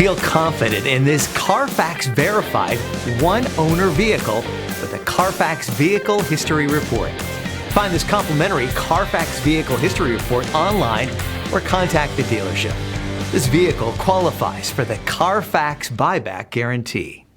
Feel confident in this CARFAX verified one-owner vehicle with a CARFAX Vehicle History Report. Find this complimentary CARFAX Vehicle History Report online or contact the dealership. This vehicle qualifies for the CARFAX buyback guarantee.